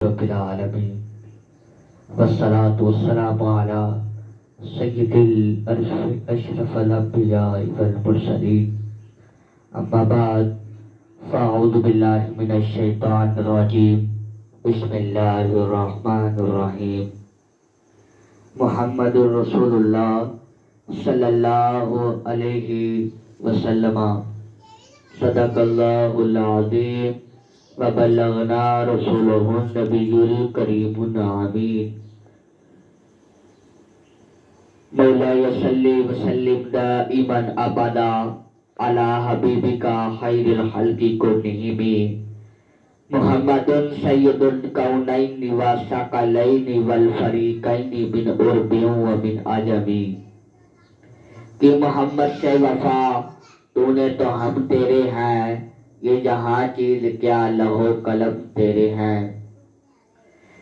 رب العالمین والصلاة والسلام علی سید اشرف الانبیاء والمرسلین اما بعد فاعوذ باللہ من الشیطان الرجیم بسم اللہ الرحمن الرحیم محمد رسول اللہ صلی اللہ علیہ وسلم صدق اللہ العظیم وبلغنا رسوله النبی الکریم الامین مولاي صلی وسلم دائما ابدا علی حبیبک خیر الخلق کلہم محمد سید الکونین والثقلین والفریقین من عرب ومن عجم کہ محمد سے وفا تو نے تو ہم تیرے ہیں، یہ جہاں چیز کیا لہو قلم تیرے ہیں۔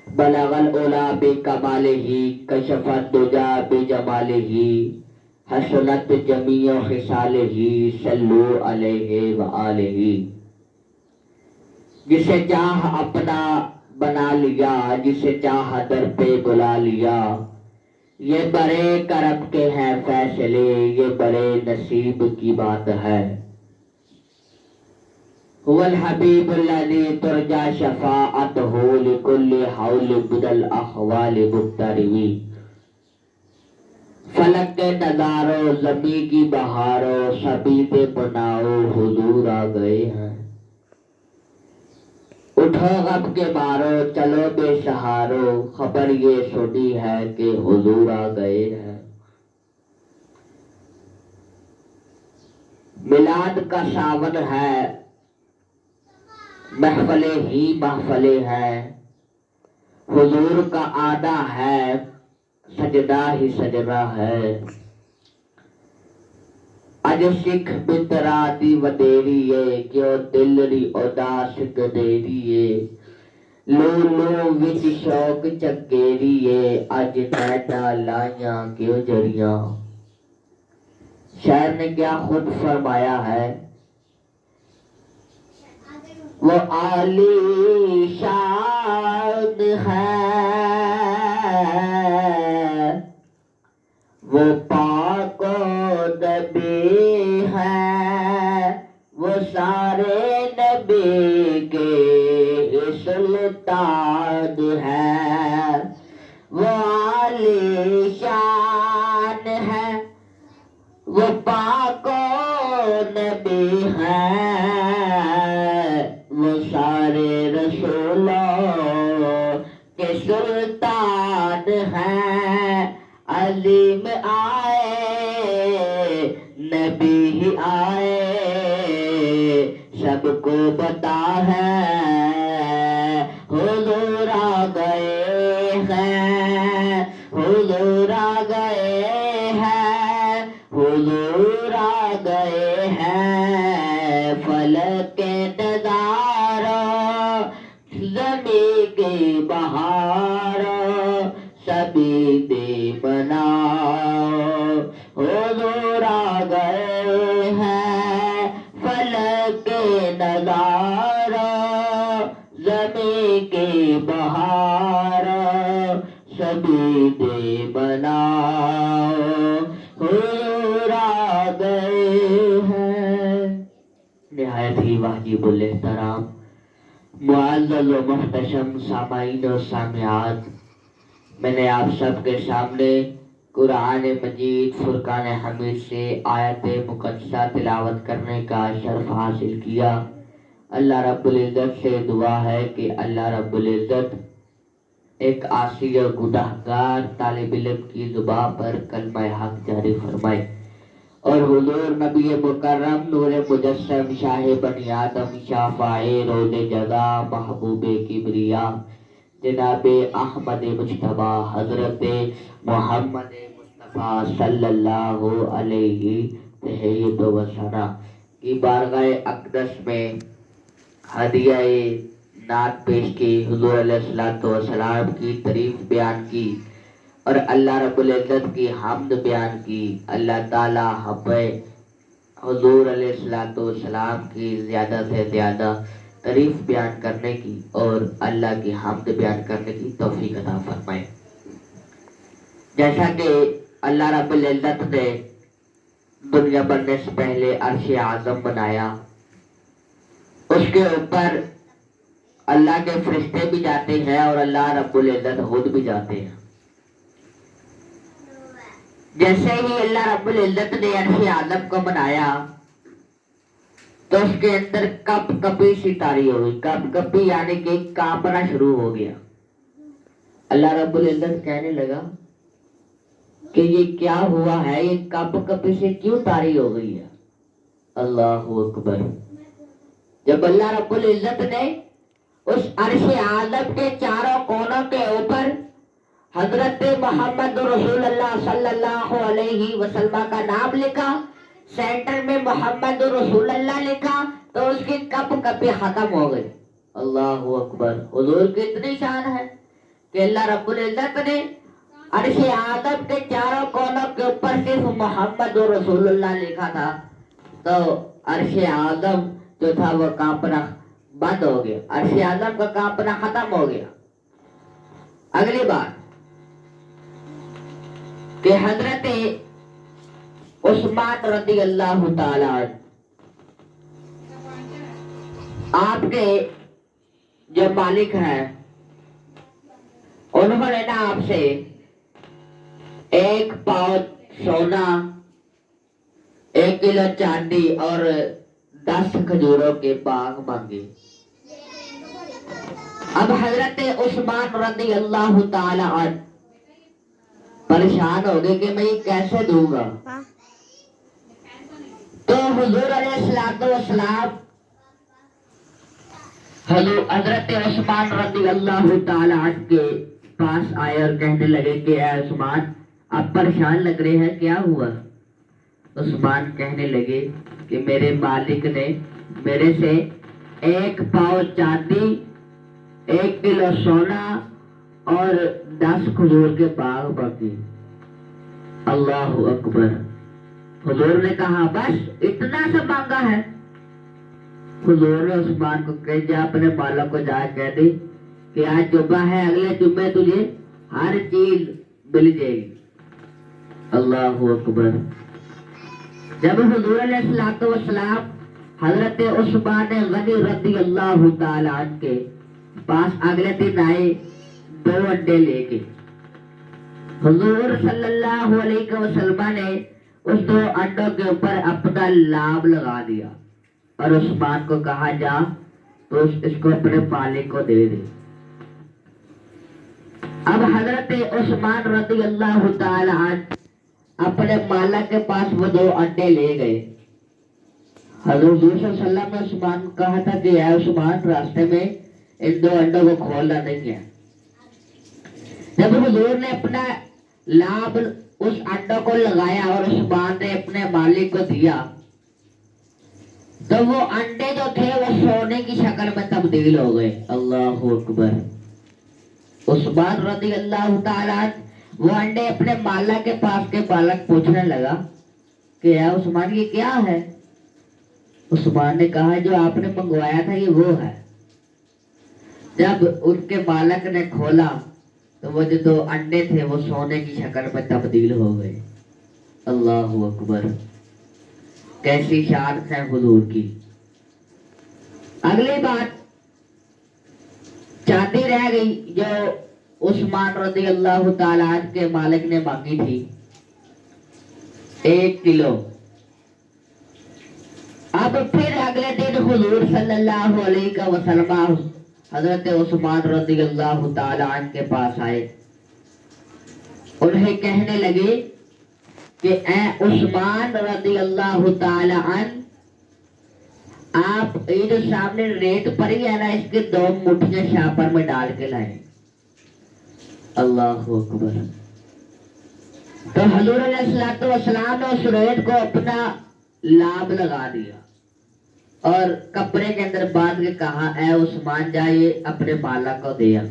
بلغ العلا بکمالہ کشف الدجا بجمالہ حسنت جمیع خصالہ صلو علیہ وآلہ۔ جسے چاہ اپنا بنا لیا، جسے چاہ در پہ بلا لیا، یہ بڑے کرم کے ہیں فیصلے، یہ بڑے نصیب کی بات ہے۔ هو الحبیب الذی ترجى شفاعته لكل حول من الاحوال مقتربی۔ فلک کے نظاروں زمین کی بہاروں سبھی پہ بناؤ حضور آ گئے ہیں۔ اٹھو غم کے مارو چلو بے سہارو، خبر یہ سنی ہے کہ حضور آ گئے ہیں۔ میلاد کا ساون ہے، محفلیں ہی محفلیں ہیں، حضور کا آنا ہے، سجدہ ہی سجدہ ہے۔ اج سکھ مترا دی ودیریے، کیوں دل ری اداس گدیریے، لو لو وچ شوق چکیریے، اج نیٹا لائیاں کیوں جڑیاں۔ شاعر نے کیا خود فرمایا ہے، وہ عالی شان ہے، وہ پاک و نبی ہے، وہ سارے نبی کے سلطان ہے۔ وہ عالی شان ہے، وہ پاک و نبی ہے، وہ سارے رسولوں کے سلطان ہیں۔ عظیم آئے نبی ہی آئے، سب کو پتا ہے حضور آ گئے ہیں، حضور آ گئے ہیں، حضور آ گئے ہیں۔ فلک کے نظاروں زمین کی بہاروں سبھی دے بناؤ، حضور آ گئے ہیں۔ فلک کے نظاروں زمین کی بہاروں سبھی دے بناؤ، حضور آ گئے ہیں۔ نہایت ہی واجب الاحترام معزز و محتشم سامعین و سامعات، میں نے آپ سب کے سامنے قرآن مجید فرقان حمید سے آیت مقدسہ تلاوت کرنے کا شرف حاصل کیا۔ اللہ رب العزت سے دعا ہے کہ اللہ رب العزت ایک عاصی و گنہگار طالب علم کی زبان پر کلمہ حق جاری فرمائے، اور حضور نبی مکرم نور مجسم شاہ بنی آدم شافع روز جزا محبوب کبریا جناب احمد مجتبی حضرت محمد مصطفیٰ صلی اللہ علیہ وسلم کی بارگاہ اقدس میں ہدیہ نعت پیش کی، حضور علیہ السلام کی تعریف بیان کی اور اللہ رب العزت کی حمد بیان کی۔ اللہ تعالیٰ ہمیں حضور علیہ السلام کی زیادہ سے زیادہ تعریف بیان کرنے کی اور اللہ کی حمد بیان کرنے کی توفیق عطا فرمائے۔ جیسا کہ اللہ رب العزت نے دنیا بننے سے پہلے عرش اعظم بنایا، اس کے اوپر اللہ کے فرشتے بھی جاتے ہیں اور اللہ رب العزت خود بھی جاتے ہیں۔ جیسے ہی اللہ رب العزت نے عرش اعظم کو بنایا تو اس کے اندر کپ کپی سی طاری ہو گئی۔ کپ کپی یعنی کہ کانپنا شروع ہو گیا۔ اللہ رب العزت کہنے لگا کہ یہ کیا ہوا ہے، یہ کپ کپی سے کیوں طاری ہو گئی ہے؟ اللہ اکبر۔ جب اللہ رب العزت نے اس عرش اعظم کے چاروں کونوں کے اوپر حضرت محمد رسول اللہ صلی اللہ علیہ وسلم کا نام لکھا، سینٹر میں محمد رسول اللہ لکھا، تو اس کی کپ کپی ختم ہو گئی۔ اللہ اکبر۔ حضور کی اتنی شان ہے کہ اللہ رب العزت نے عرش اعظم کے چاروں کونوں کے اوپر صرف محمد رسول اللہ لکھا تھا تو عرش اعظم جو تھا وہ کانپنا بند ہو گیا، عرش اعظم کا کانپنا ختم ہو گیا۔ اگلی بات کہ حضرت عثمان رضی اللہ تعالی عنہ، آپ کے جو مالک ہیں انہوں نے نا آپ سے 1 پاؤں سونا، 1 کلو چاندی اور 10 کھجوروں کے باغ مانگے۔ اب حضرت عثمان رضی اللہ تعالی عنہ پریشان ہو گئے کہ میں یہ کیسے دوں گا۔ تو حضور علیہ السلام حضرت عثمان رضی اللہ تعالی عنہ کے پاس آئے اور کہنے لگے کہ اے عثمان، آپ پریشان لگ رہے ہیں، کیا ہوا؟ عثمان کہنے لگے کہ میرے مالک نے میرے سے 1 پاؤں چاندی، 1 کلو سونا اور 10 کھجور کے باغ مانگے۔ اللہ اکبر۔ حضور نے کہا بس اتنا سا مانگا ہے؟ حضور نے عثمان کو کہ جا اپنے مالک کو جا کہہ دی کہ آج جمعہ ہے، اگلے جمعے تجھے ہر چیز مل جائے گی۔ اللہ اکبر۔ جب حضور علیہ السلام حضرت عثمان غنی رضی اللہ تعالی عنہ کے پاس اگلے دن آئے 2 انڈے لے کے، حضور صلی اللہ علیہ وسلم نے اس 2 انڈوں کے اوپر اپنا لام لگا دیا اور عثمان کو کہا جا تو اس کو اپنے مالک کو دے دے۔ اب حضرت عثمان رضی اللہ تعالی عنہ اپنے مالک کے پاس وہ 2 انڈے لے گئے۔ حضور صلی اللہ علیہ وسلم نے عثمان کو کہا تھا کہ اے عثمان، راستے میں ان 2 انڈوں کو کھولنا نہیں ہے۔ جب حضور نے اپنا لام اس انڈوں کو لگایا اور عثمان نے اپنے مالک کو دیا تو وہ انڈے جو تھے وہ سونے کی شکل میں تبدیل ہو گئے۔ اللہ اکبر۔ عثمان رضی اللہ تعالی عنہ وہ انڈے اپنے مالک کے پاس کے مالک پوچھنے لگا کہ اے عثمان، یہ کیا ہے؟ عثمان نے کہا جو آپ نے منگوایا تھا یہ وہ ہے۔ جب ان کے مالک نے کھولا تو وہ جو 2 انڈے تھے وہ سونے کی شکل میں تبدیل ہو گئے۔ اللہ اکبر۔ کیسی شان ہے حضور کی۔ اگلی بات چاندی رہ گئی جو عثمان رضی اللہ تعالی عنہ کے مالک نے مانگی تھی، 1 کلو۔ اب پھر اگلے دن حضور صلی اللہ علیہ وسلم حضرت عثمان رضی اللہ تعالی عنہ کے پاس آئے، انہیں کہنے لگے کہ اے عثمان رضی اللہ تعالی عنہ، آپ یہ جو سامنے ریت پڑی ہے نا، اس کے 2 مٹھیاں شاپر میں ڈال کے لائیں۔ اللہ اکبر۔ تو حضور علیہ السلام نے اس ریت کو اپنا لام لگا دیا اور کپڑے کے اندر باندھ کے کہا اے عثمان جا یہ اپنے مالک کو دیا،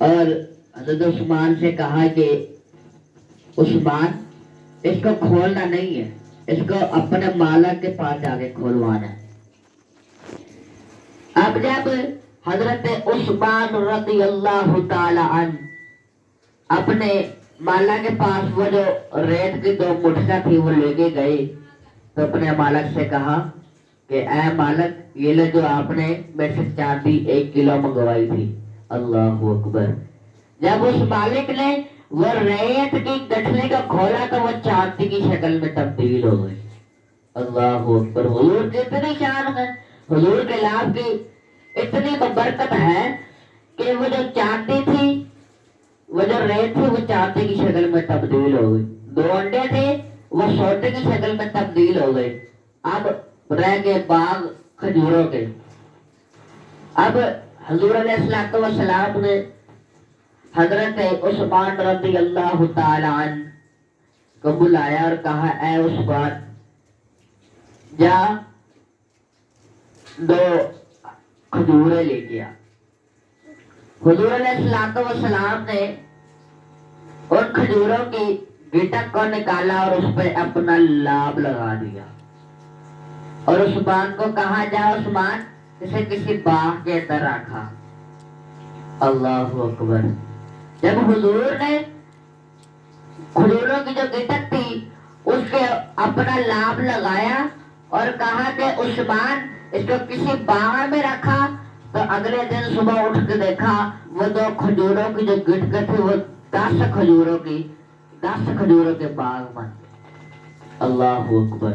اور حضرت عثمان سے کہا کہ عثمان اس کو کھولنا نہیں ہے، اس کو اپنے مالک کے پاس جا کے کھولوانا ہے۔ اب جب حضرت عثمان رضی اللہ تعالی عنہ اپنے مالا کے پاس وہ جو ریت کی 2 مٹھیاں تھی وہ لے کے گئے تو اپنے مالک سے کہا کہ اے مالک یہ لے جو آپ نے میرے سے چاندی 1 کلو منگوائی تھی. اللہ اکبر. جب اس مالک نے وہ ریت کی گٹھلی کو کھولا تو وہ چاندی کی شکل میں تبدیل ہو گئی. اللہ اکبر. حضور کی اتنی شان ہے, حضور کے لاب کی اتنی برکت ہے کہ وہ جو چاندی تھی, وہ جو ریت تھی, وہ چاندی کی شکل میں تبدیل ہو گئی. 2 انڈے تھے وہ سوٹے کی شکل میں تبدیل ہو گئے. اب رہ گئے باغ کھجوروں کے. اب حضور علیہ السلام نے حضرت عثمان رضی اللہ تعالی عنہ کو بلایا اور کہا اے عثمان جا 2 کھجوریں لے کے آ. حضور علیہ السلام نے ان کھجوروں کی گٹک کو نکالا اور اس پہ اپنا لاب لگا دیا اور عثمان کو کہا جا عثمان اسے کسی باغ کے اندر رکھا. اللہ اکبر. جب حضور نے کھجوروں کی جو گٹک تھی اس کے اپنا لاب لگایا اور کہا کہ عثمان اس کو کسی باغ میں رکھا تو اگلے دن صبح اٹھ کے دیکھا وہ 2 کھجوروں کی جو گٹک تھی وہ 10 کھجوروں کے باغ بن گئے. اللہ اکبر.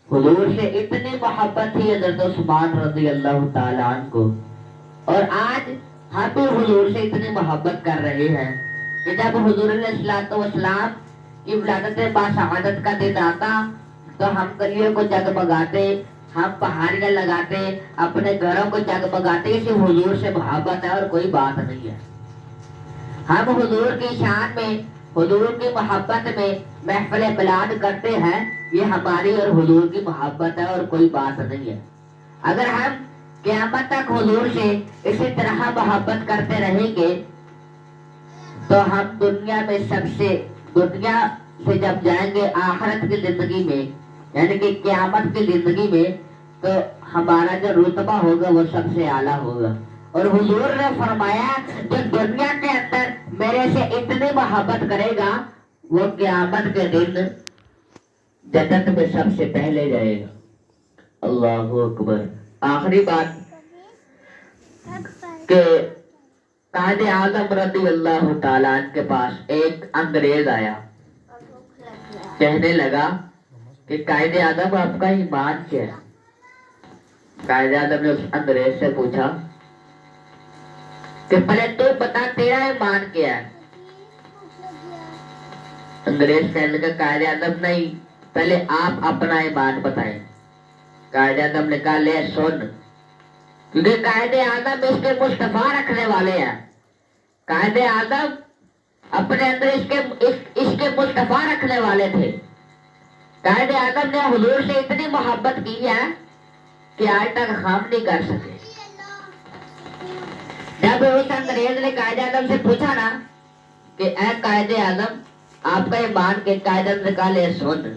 حضور سے اتنی محبت تھی حضرت عثمان رضی اللہ تعالی عنہ کو, اور آج ہم بھی حضور سے اتنی محبت کر رہے ہیں کہ جب حضور علیہ السلام کی ولادت باسعادت کا دن آتا تو ہم گلیوں کو جگمگاتے, ہم پہاڑیاں لگاتے, اپنے گھروں کو جگمگاتے. اسے حضور سے محبت ہے اور کوئی بات نہیں ہے. ہم حضور کی شان میں, حضور کی محبت میں محفل میلاد کرتے ہیں, یہ ہماری اور حضور کی محبت ہے اور کوئی بات نہیں ہے. اگر ہم قیامت تک حضور سے اسی طرح محبت کرتے رہیں گے تو ہم دنیا سے جب جائیں گے آخرت کی زندگی میں, یعنی کہ قیامت کی زندگی میں, تو ہمارا جو رتبہ ہوگا وہ سب سے اعلیٰ ہوگا. اور حضور نے فرمایا جو دنیا کے اندر میرے سے اتنی محبت کرے گا وہ قیامت کے دن جنت میں سب سے پہلے جائے گا. اللہ اکبر. آخری بات کہ قائد اعظم رضی اللہ تعالیٰ عنہ کے پاس ایک انگریز آیا, کہنے لگا کہ قائد اعظم آپ کا ایمان کیا ہے. قائد اعظم نے اس انگریز سے پوچھا کہ پہلے تو بتا تیرا ایمان کیا ہے. انگریز کہنے لگا قائد اعظم نہیں, پہلے آپ اپنا ایمان بتائیں. قائد اعظم نے کہا لے سن, کیونکہ قائد اعظم اس کے مصطفیٰ رکھنے والے ہیں. قائد اعظم اپنے اندر اس کے مصطفیٰ رکھنے والے تھے. قائد اعظم نے حضور سے اتنی محبت کی ہے کہ آج تک ہم نہیں کر سکے. جب اس انگریز نے قائد اعظم سے پوچھا نا کہ اے قائد اعظم آپ کا ایمان کے, قائد اعظم نے کہا لے سن,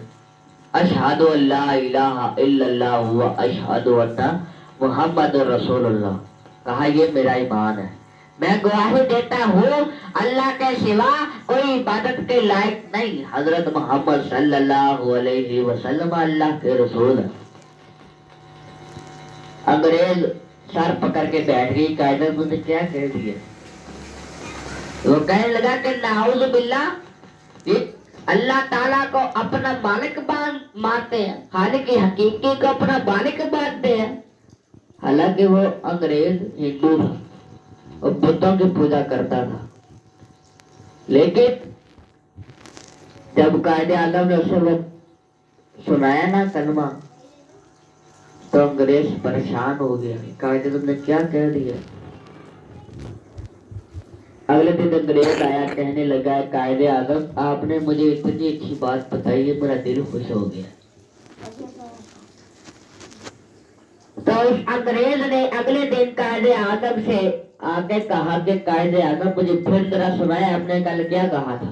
اشہد ان لا الہ الا اللہ و اشہد ان محمد رسول اللہ. کہا یہ میرا ایمان ہے, میں گواہی دیتا ہوں اللہ کے سوا کوئی عبادت کے لائق نہیں, حضرت محمد صلی اللہ علیہ وسلم اللہ کے رسول ہیں. انگریز سر پکڑ کے بیٹھ گئی. قائد اعظم نے کیا کہہ دیا؟ وہ کہنے لگا کہ نعوذ باللہ, اللہ تعالیٰ کو اپنا مالک مانتے ہیں, خالق حقیقی کو اپنا مالک مانتے ہیں. حالانکہ وہ انگریز ہندو تھا اور بتوں کی پوجا کرتا تھا. لیکن جب قائد اعظم نے اسے وہ سنایا نا کلمہ تو انگریز پریشان ہو گیا. قائد اعظم نے کیا کہہ دیا؟ اگلے دن انگریز آیا, کہنے لگا قائد اعظم آپ نے مجھے اتنی اچھی بات بتائی ہے, میرا دل خوش ہو گیا. تو اس انگریز نے اگلے دن قائد اعظم سے آگے کہا کہ قائد اعظم مجھے پھر ذرا سنایا آپ نے کل کیا کہا تھا.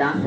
10